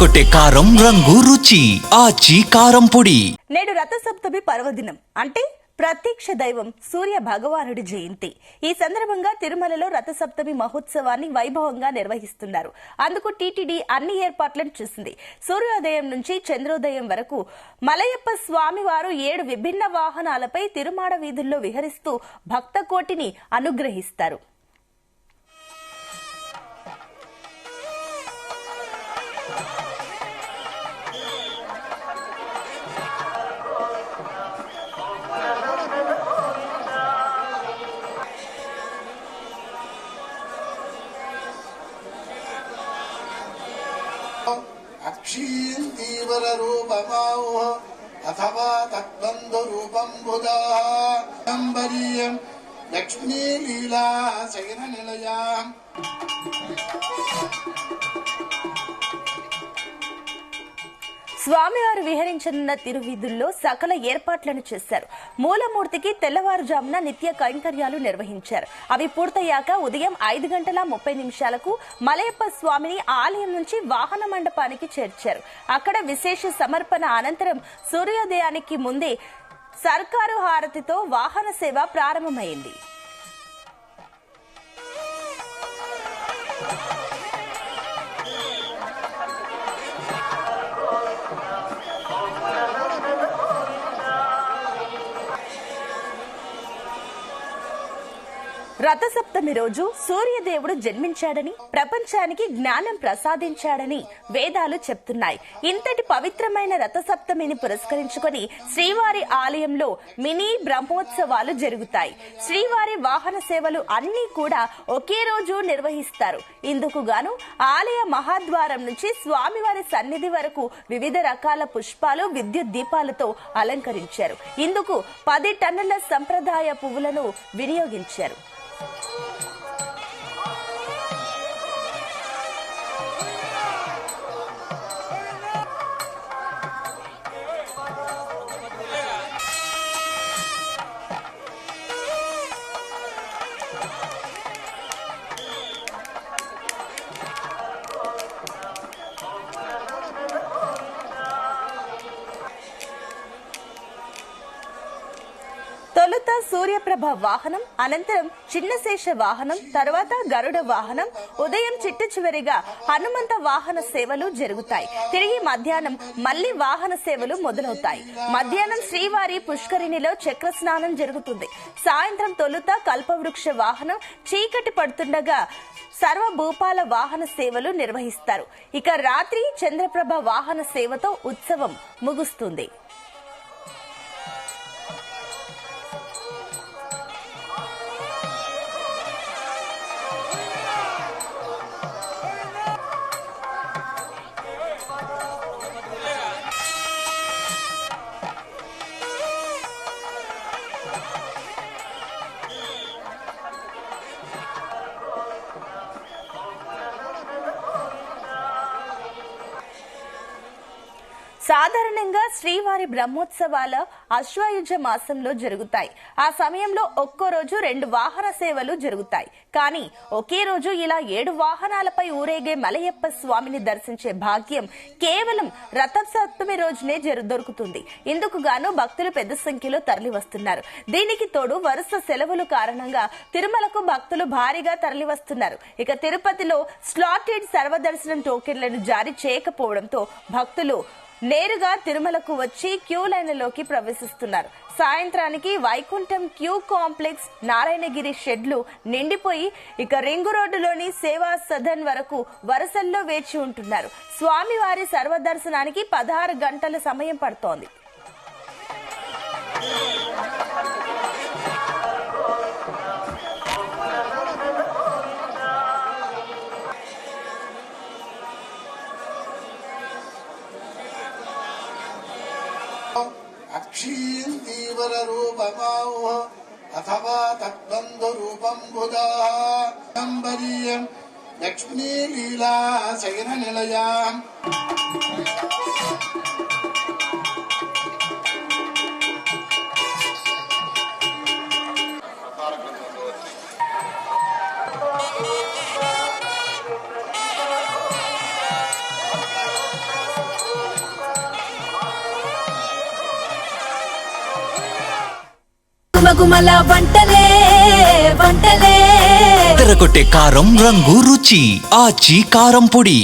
అదరగొట్టే కారం రంగు రుచి ఆచి కారం పొడి. నేడు రథసప్తమి పర్వదినం అంటే ప్రత్యక్ష దైవం సూర్య భగవానుడి జయంతి. ఈ సందర్భంగా తిరుమలలో రథసప్తమి మహోత్సవాన్ని వైభవంగా నిర్వహిస్తున్నారు. అందుకు టీటీడీ అన్ని ఏర్పాట్లను చేసింది. సూర్యోదయం నుంచి చంద్రోదయం వరకు మలయప్ప స్వామివారు 7 విభిన్న వాహనాలపై తిరుమాడ వీధుల్లో విహరిస్తూ భక్త కోటిని అనుగ్రహిస్తారు. अक्षीर रूपमाओ अथवा तद्बंधु रूपम बुधांबरीयं लक्ष्मी लीला शयन निलयाम् స్వామివారు విహరించనున్న తిరువీధుల్లో సకల ఏర్పాట్లను చేశారు. మూలమూర్తికి తెల్లవారుజామున నిత్య కైంకర్యాలు నిర్వహించారు. అవి పూర్తయ్యాక ఉదయం 5:30 మలయప్ప స్వామిని ఆలయం నుంచి వాహన మండపానికి చేర్చారు. అక్కడ విశేష సమర్పణ అనంతరం సూర్యోదయానికి ముందే సర్కారు హారతితో వాహన సేవ ప్రారంభమైంది. రథసప్తమి రోజు సూర్యదేవుడు జన్మించాడని, ప్రపంచానికి జ్ఞానం ప్రసాదించాడని వేదాలు చెప్తున్నాయి. ఇంతటి పవిత్రమైన రథసప్తమిని పురస్కరించుకొని శ్రీవారి ఆలయంలో మినీ బ్రహ్మోత్సవాలు జరుగుతాయి. శ్రీవారి వాహన సేవలు అన్నీ కూడా ఒకే రోజు నిర్వహిస్తారు. ఇందుకు గాను ఆలయ మహాద్వారం నుంచి స్వామివారి సన్నిధి వరకు వివిధ రకాల పుష్పాలు, విద్యుత్ దీపాలతో అలంకరించారు. ఇందుకు 10 టన్నుల సంప్రదాయ పువ్వులను వినియోగించారు. తొలుత సూర్యప్రభ వాహనం, అనంతరం చిన్నశేష వాహనం, తర్వాత గరుడ వాహనం, ఉదయం చిట్ట చివరిగా హనుమంత వాహన సేవలు జరుగుతాయి. తిరిగి మధ్యాహ్నం మళ్లీ వాహన సేవలు మొదలవుతాయి. మధ్యాహ్నం శ్రీవారి పుష్కరిణిలో చక్ర స్నానం జరుగుతుంది. సాయంత్రం తొలుత కల్పవృక్ష వాహనం, చీకటి పడుతుండగా సర్వభూపాల వాహన సేవలు నిర్వహిస్తారు. ఇక రాత్రి చంద్రప్రభ వాహన సేవతో ఉత్సవం ముగుస్తుంది. సాధారణంగా శ్రీవారి బ్రహ్మోత్సవాల అశ్వయుజ మాసంలో జరుగుతాయి. ఆ సమయంలో ఒక్కో రోజు 2 వాహన సేవలు జరుగుతాయి. కానీ ఒకే రోజు ఇలా 7 వాహనాలపై ఊరేగే మలయప్ప స్వామిని దర్శించే భాగ్యం కేవలం రథసప్తమి రోజునే దొరుకుతుంది. ఇందుకు గాను భక్తులు పెద్ద సంఖ్యలో తరలి వస్తున్నారు. దీనికి తోడు వరుస సెలవుల కారణంగా తిరుమలకు భక్తులు భారీగా తరలి వస్తున్నారు. ఇక తిరుపతిలో స్లాటెడ్ సర్వదర్శనం టోకెన్లను జారీ చేయకపోవడంతో భక్తులు నేరుగా తిరుమలకు వచ్చి క్యూ లైన్లలోకి ప్రవేశిస్తున్నారు. సాయంత్రానికి వైకుంఠం క్యూ కాంప్లెక్స్, నారాయణగిరి షెడ్లు నిండిపోయి ఇక రింగు రోడ్డులోని సేవా సదన్ వరకు వరుసల్లో వేచి ఉంటున్నారు. స్వామివారి సర్వదర్శనానికి 16 గంటల సమయం పడుతోంది. अक्षीर रूपमाओ अथवा तद्बंधु रूपम बुधांबरीयं लक्ष्मी लीला शयन निलयाम् గుమగుమల వంటలే వంటలే తెరకొట్టే కారం రంగు రుచి ఆచి కారం పొడి.